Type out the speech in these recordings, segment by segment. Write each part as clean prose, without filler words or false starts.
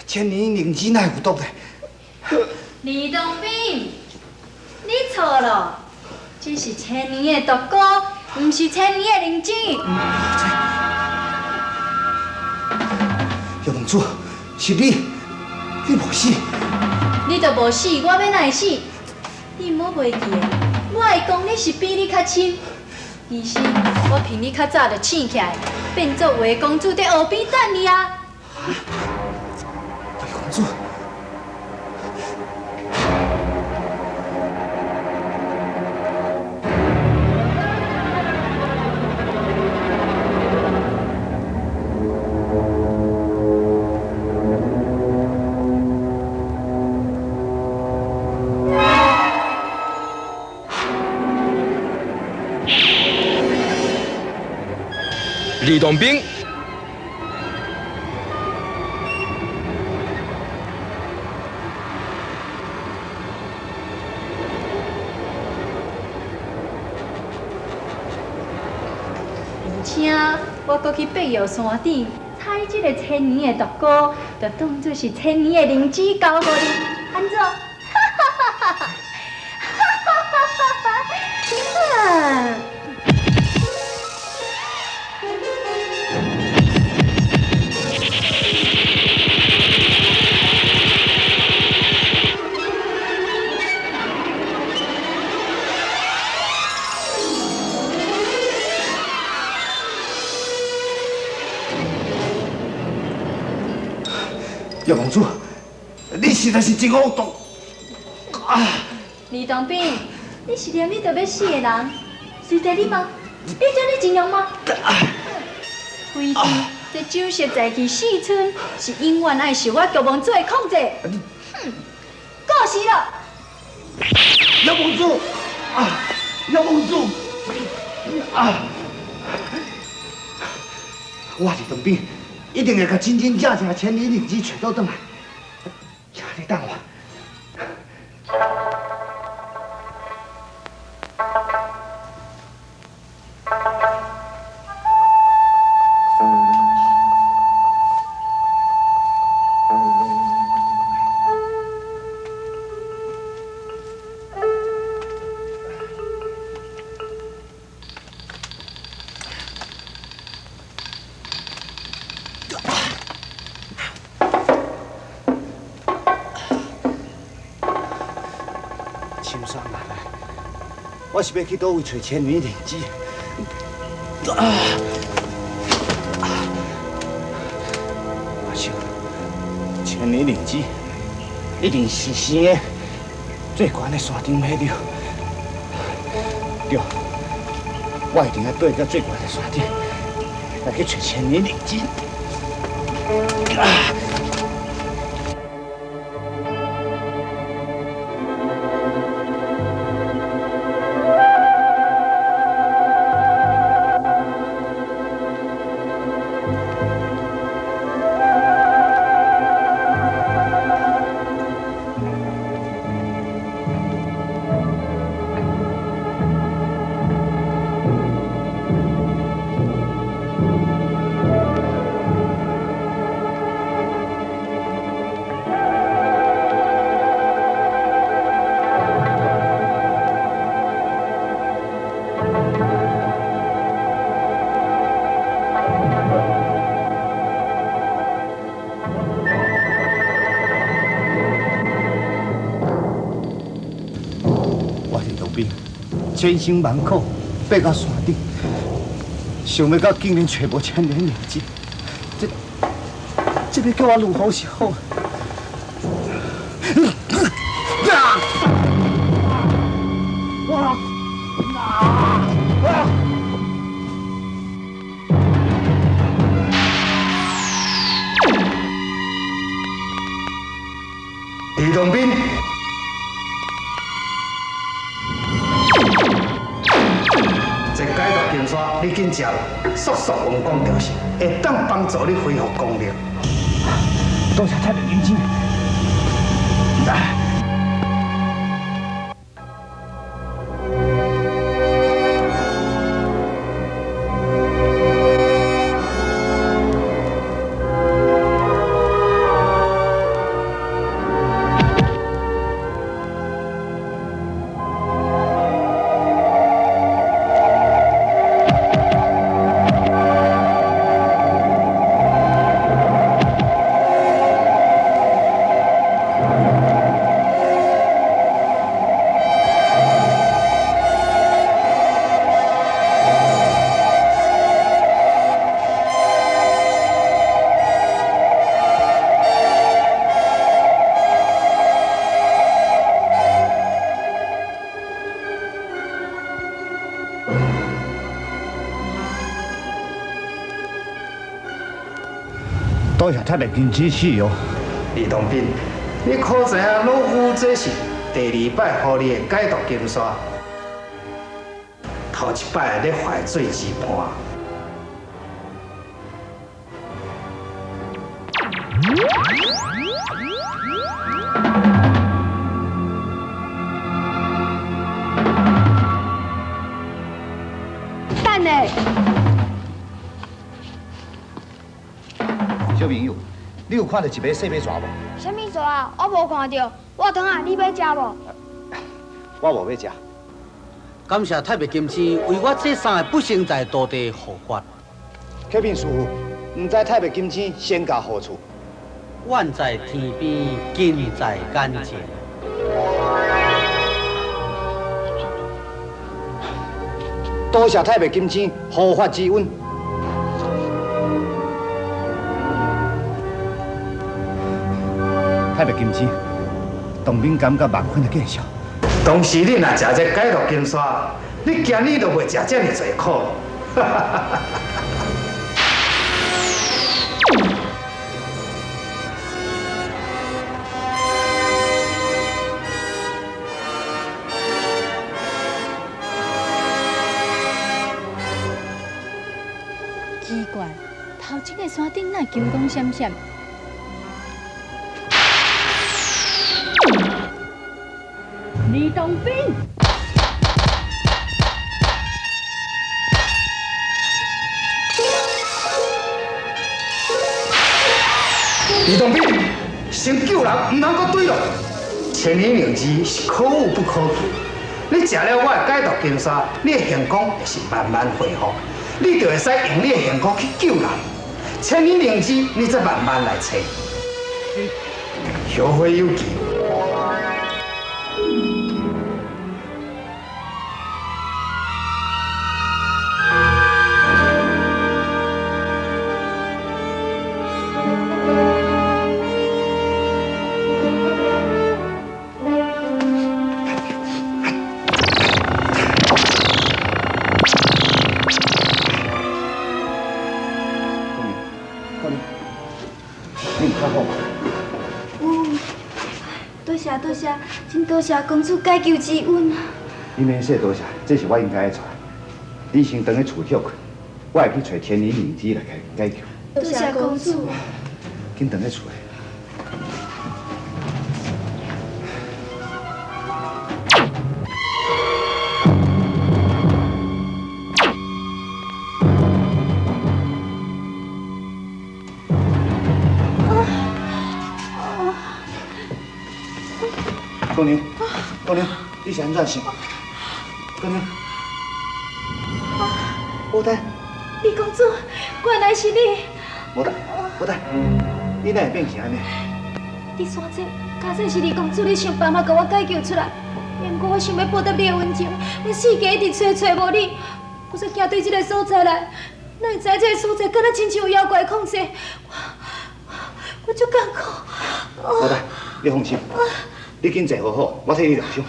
千年灵芝哪有毒嘞？李东斌，你错了，这是千年的毒菇，不是千年的灵芝。姚公主，是你，你无死。你就无死，我要哪会死？你莫袂记的，我会讲你是比你较亲。其实我比你较早就醒起来，变作画公主在河边等你啊。公主，李东兵。而且我搁去八药山顶采这个千年的毒菇，就当作是千年的灵芝交给你，安怎？姚公主，你实在是真恶毒啊！李东斌，你是念你就要死的人，随在你吗？你叫你尽量吗？非是，这酒色在去四村，是永远爱受我国王做的控制。过时了。姚公主，啊，姚公主，啊！我李东兵一定会甲真真正正千里灵芝找到转来，请你等我。青山奶奶，我是要去倒位找千年灵芝？我想，千年灵芝一定是生的最悬的山顶迄条。对，我一定要爬到最悬的山顶，来去找千年灵芝。千辛万苦爬到山顶，想要到竟然找无千年灵芝，这要叫我如何是好？李东斌，这解毒金刷你紧食，速速温光调息，会当帮助你恢复功力。多谢太平金睛。来。多谢太平金指示哦。李东斌，你可知影老夫这是第2摆予你的解毒金刷，头1摆咧坏水之伴。等下。小朋友，你有看到一尾细尾蛇无？什么蛇啊？我无看到。我汤啊，你要食无？我无要食。感谢太白金星为我这3个不幸在道地护法。启禀师傅，唔知太白金星仙家何处？万在天边，近在眼前。多谢太白金星护法之恩。太白金星，东兵感觉万分的见笑。当时你若食这解毒金刷，你今日都袂食这么多苦。奇怪，头前个山顶哪球光闪闪？李东斌，李东斌，先救人，唔通搁对咯。千年灵芝是可有不可求，你食了我的解毒金刷，你的幸福会是慢慢恢复，你就会使用你的幸福去救人。千年灵芝，你再慢慢来找。后会有期。多谢，真多谢公主解救之恩。你免说多谢，这是我应该做。你先回去厝休困，我会去找千年灵芝来解救。多谢公主。紧回去厝。姑娘，姑娘，你是安怎想？姑娘，无代。李公主，原来是你。无代，无代，你哪会变成安尼？你山这，假设是李公主，你想办法把我解救出来。不过我想要报答你的恩情，我四界一直找无你，我才行对这个所在来，哪会知这个所在敢若亲像有妖怪控制？我足艰苦。老大，你放心，你紧坐好好，我替你疗伤。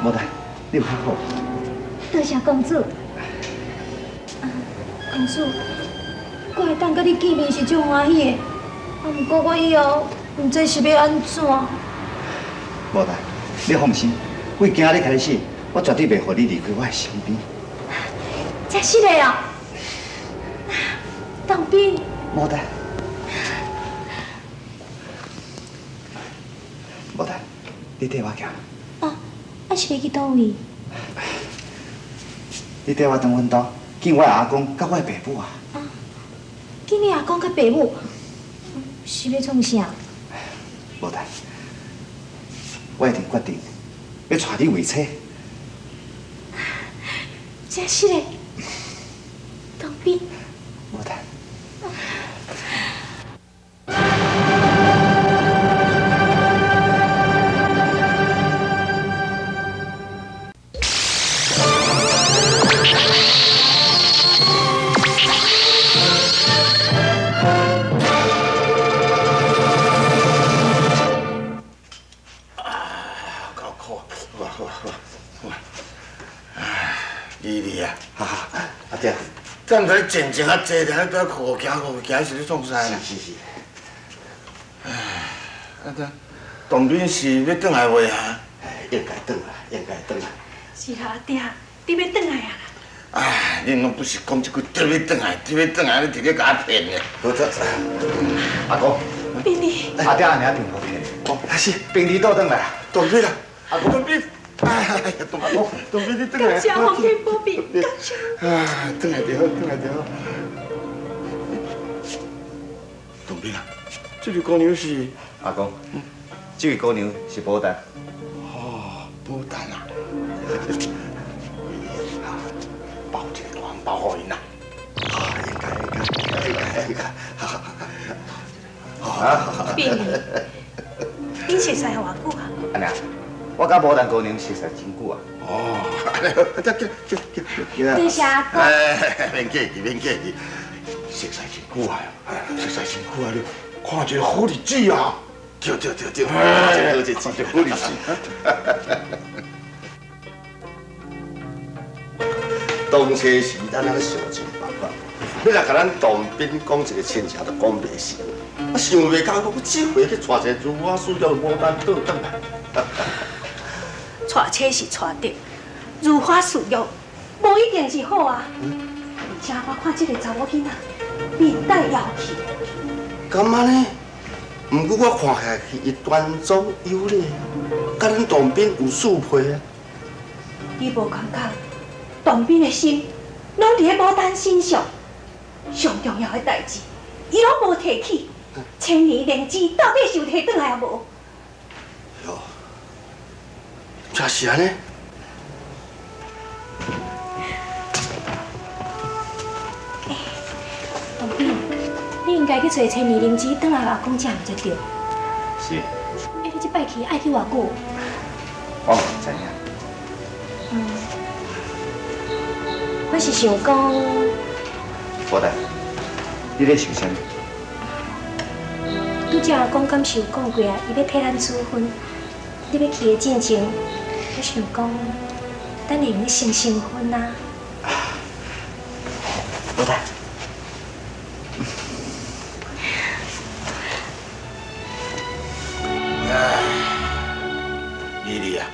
无代，你有较好。多谢公主。公主，我会当甲你见面是足欢喜的。不过我以后唔知是要安怎。无代，你放心，为今日开始，我绝对袂互你离开我的身边。真是的哦。当兵。无代，无代，你缀我行。啊是要去倒位？你缀我回阮兜，见我阿公甲我的爸母啊。见你阿公甲爸母，是要创啥？无代，我已经决定要娶你为妻。真是的，当兵。无代。刚才静静啊，坐在在苦行是咧创啥啦？是。唉，啊对，当兵是要转来未啊？应该转来，应该转来。是啦，阿爹，你要转来啊啦？唉，恁拢不是讲一句得要转来，你直接甲我骗的。好的，阿公。兵弟。阿爹阿娘挺好骗的。哦，是，兵弟倒转来。当兵啦，阿公。当兵。哎，当兵你转来。感谢皇天保庇，感谢。啊，转来就好。当兵啊，这位姑娘是阿公，这位姑娘是保单。哦，保单啊。包一个红包给因啦。应该。好。兵弟，你熟悉偌久啊？阿娘，我甲保单姑娘熟悉真久啊。哦，叫。多谢阿公。哎，免客气，熟悉真久啊，你看这个好日子啊！对，好日子。当初时咱咧想尽办法，你若甲咱当兵讲一个亲情，就讲袂成。我想袂到，我这回去娶一个如我需要牡丹倒转来。娶妻是娶得，如花似玉，无一定是好啊。而且我看这个查某囡仔面带妖气。敢安尼？毋过我看下去，伊端庄有礼，甲咱当兵有适配啊。你无感觉？当兵的心拢伫咧牡丹身上，上重要的代志，伊拢无提起。千年灵芝到底是有摕转来啊无？哟，真是安尼。当兵，你应该去找千年灵芝转来阿公食毋才对。是。你这摆去爱去偌久？我唔知影。我是想讲，保单，你咧想啥物？拄则阿公敢是有讲过啊，伊要替咱处分。你要去的进前，我想讲，等会用咧成婚啊。保单。丽丽啊，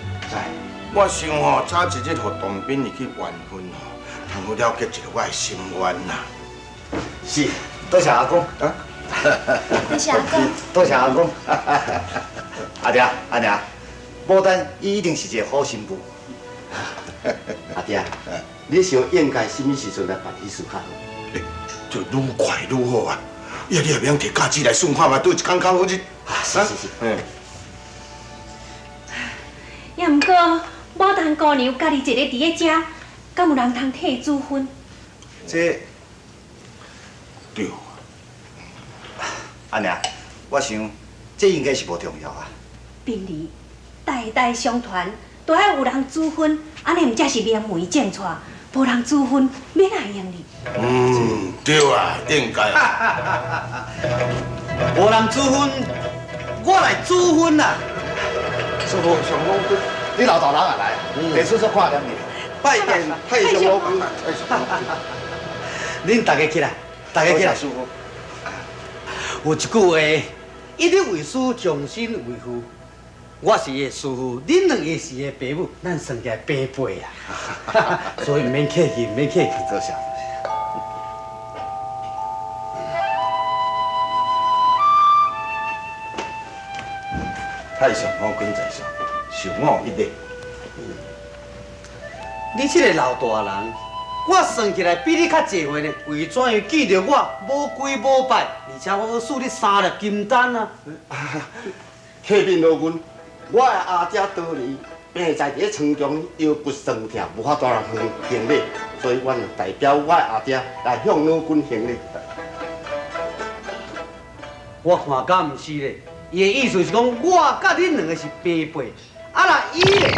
我想吼，早一日互当兵入去完婚吼，通好了结一个我的心愿呐。是，多谢阿公。啊？多谢阿公。多谢阿公。阿爹，阿娘，保单伊一定是一个好媳妇。阿爹，你想应该什么时阵来办理事卡？就愈快愈好啊！你也免摕假期来算看嘛，对一空空好日。是。也毋过，牡丹姑娘家己一个伫咧遮，敢有人通替主婚？这对。阿娘，我想这应该是无重要啊。宾礼代代相传，都爱有人主婚，安尼毋才是名门正娶。无人主婚，免来用哩。对啊，应该啊。无人主婚，我来主婚啦。师傅，上老君，你老大人也来，地叔叔看点你。拜见太上老君。恁大家起来，大家起来。师傅，有一句话，一日为师，终身为父。我是伊师傅，恁两个是伊爸母，咱算起来爸辈啊。所以免客气，免客气。多谢。太上老君在上，受我一礼。你这个老大人，我算起来比你较济岁呢。为怎样记着我无跪无拜，而且我赐你3粒金丹啊？客面老君，我的阿姐多年病在伫床中，腰骨酸痛，无法度人行礼，所以我代表我的阿姐来向老君行礼。我看敢毋是咧，伊的意思是讲，我甲恁两个是爸辈，啊啦伊咧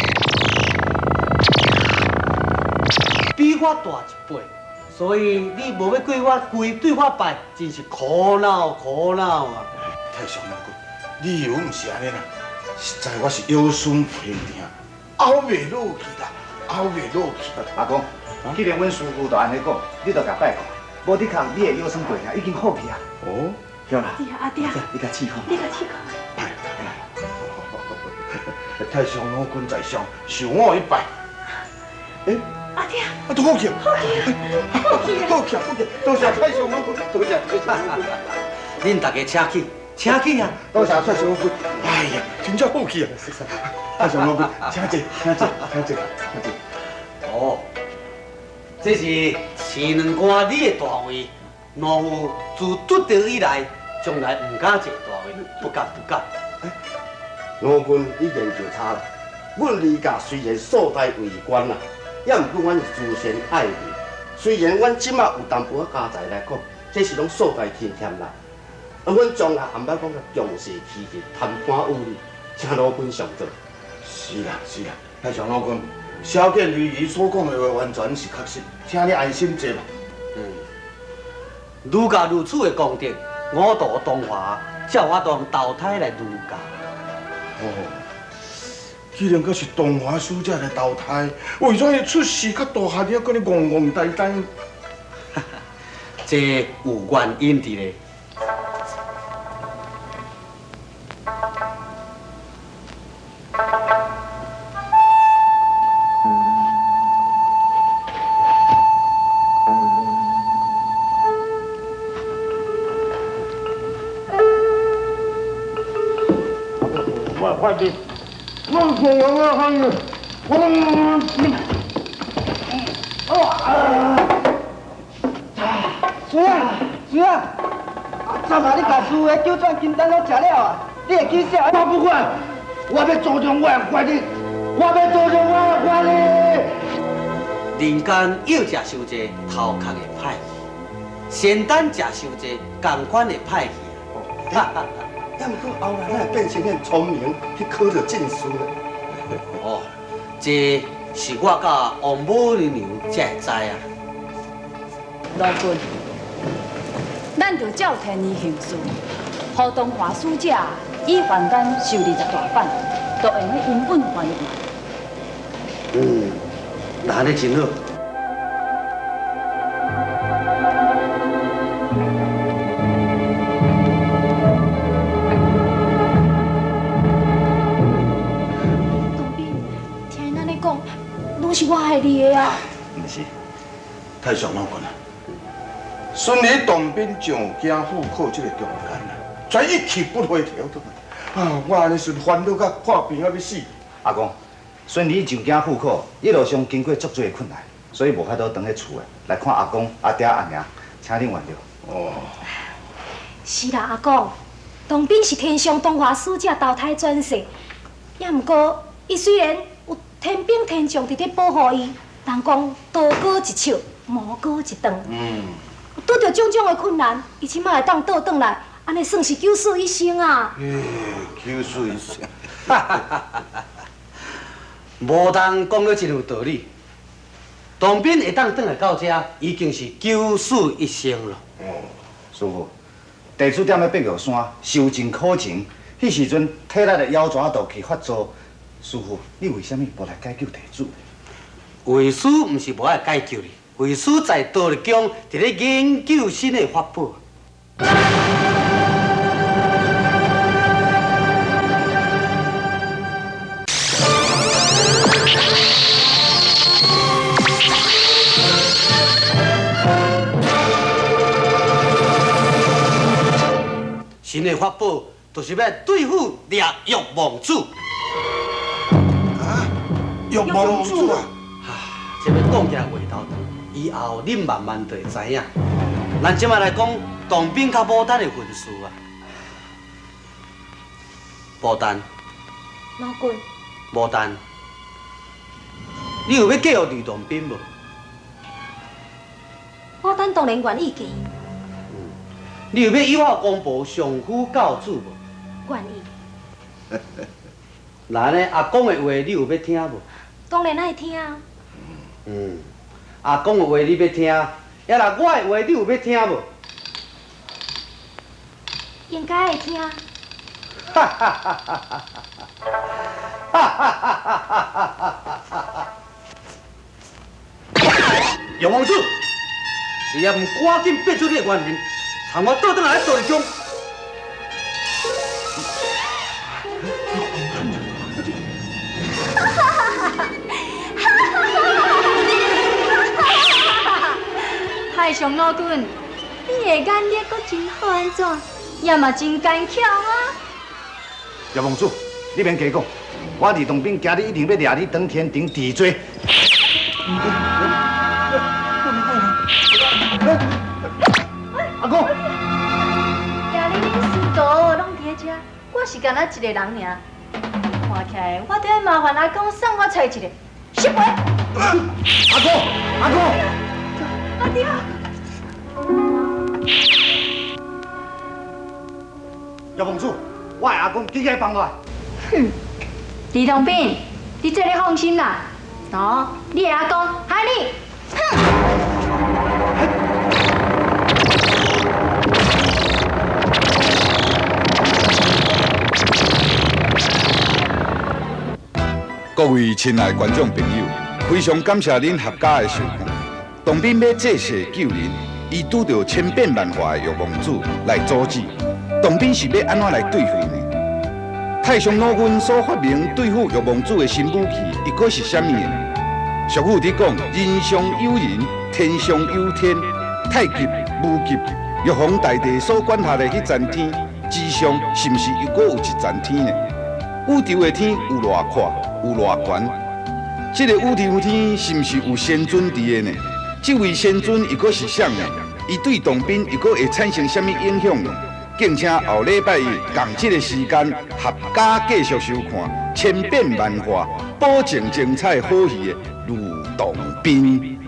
比我大一辈，所以你无要对我对我拜，真是苦恼啊！太上老君，理由毋是安尼啦，实在我是腰酸背痛，熬袂落去啦，熬袂落去。阿公，既然阮师傅都安尼讲，你就甲拜看，无你看你的腰酸背痛已经好去啊。哦，对啦，阿爹，你甲试看。你甲试看。太上老君在上，受我一拜。阿爹，都好去，好去，多谢太上老君，多谢。恁大家请起啊！多谢太上老君，哎呀，真正好去啊！太上老君，请坐。哦，这是前两关你的大位，老夫自得到以来，从来唔敢坐大位，不敢。老君已经就差了。阮李家虽然素代为官啦，也毋过阮是自身爱民。虽然阮即马有淡薄仔家财来讲，这是拢素代天欠啦。阮将来也毋捌讲个强势欺人、贪官污吏，请老君上座。是啦，太上老君，小见于伊所讲的话完全是确实，请你安心坐吧。儒家如此的功德，我道东华，叫我当投胎来儒家。哦，既然阁是东华使者来投胎，为怎会出世较大汉了，搁咧憨憨呆呆？这有原因伫咧。快点！我水啊！昨下你把师傅的九转金丹都吃了啊！你会记啥？我不管，我要做中我的法律，人间要食伤济，头壳会歹去；仙丹食伤济，共款会歹去。也毋过后来咱会变成很聪明，去考到证书了。哦，这是我甲王母娘娘才会知啊。老君，咱就照天意行事，予东华使者以凡间受20大板，都用咧原本还原。那安尼真好。是我害你的啊！毋是，太上老君啊，顺利当兵上京赴考这个中间啊，全一去不回头的啊！我安尼是烦恼甲破病啊要死。阿公，顺利上京赴考，一路上经过足多的困难，所以无法度回去厝的来看阿公、阿爹、阿娘，请恁原谅。哦，是啦，阿公，当兵是天上东华使者投胎转世，也毋过，伊虽然有天兵天将伫咧保护伊，人讲刀割一手，魔割一顿。拄着种种的困难，伊即摆会当倒转来，安尼算是九死一生啊！九死一生，无通讲了真有道理。当兵会当转来到这，已经是九死一生了。师傅，地主踮咧碧玉山修真苦情，迄时阵体力的腰蛇都去发作。师傅，你为什么无来解救地主？为师毋是无爱解救你，为师在道力宫伫咧研究新的法宝。新的法宝就是要对付掠玉王子。玉王子啊！这要讲起来话头长，以后恁慢慢就会知影。咱即摆来讲当兵甲牡丹的分数啊。牡丹，老君，牡丹，你有要继续女当兵无？牡丹当然愿意给，你有要以我公布相夫教子无？愿意。那呢，阿公的话你有要听无？当然爱听。阿公的话你要听，也若我的话你有要听无？应该会听。玉王子，你也唔赶紧变出你的原形，参我倒转来道理宫。太上老君，你的眼力阁真好安怎？也嘛真坚强啊！玉王子，你免加讲，我李当兵今日一定要掠你登天庭治罪。阿公，今日恁师徒拢伫咧遮，我是干那一个人尔。看起来我得要麻烦阿公送我找一个失陪。阿公，阿公，阿爹。玉王子，我的阿公记起帮我。哼，李东斌，你这里放心啦。喏，你的阿公喊你。哼。各位亲爱观众朋友，非常感谢恁合家的收看。当兵要济世救人，伊拄到千变万化的玉王子来阻止。当兵是要安怎来对付呢？太上老君所发明对付玉王子的新武器，伊个是啥物呢？俗语伫讲：人上有人，天上有天。太极、武极，玉皇大帝所管辖的迄层天之上，是毋是又阁有一层天呢？宇宙的天有偌阔，有偌悬？这个宇宙天是毋是有仙尊伫的呢？这位仙尊又阁是啥呢？伊对当兵又阁会产生啥物影响呢？敬请后礼拜一同这个时间合家继续收看千变万化、保证精彩好戏的《吕洞宾》。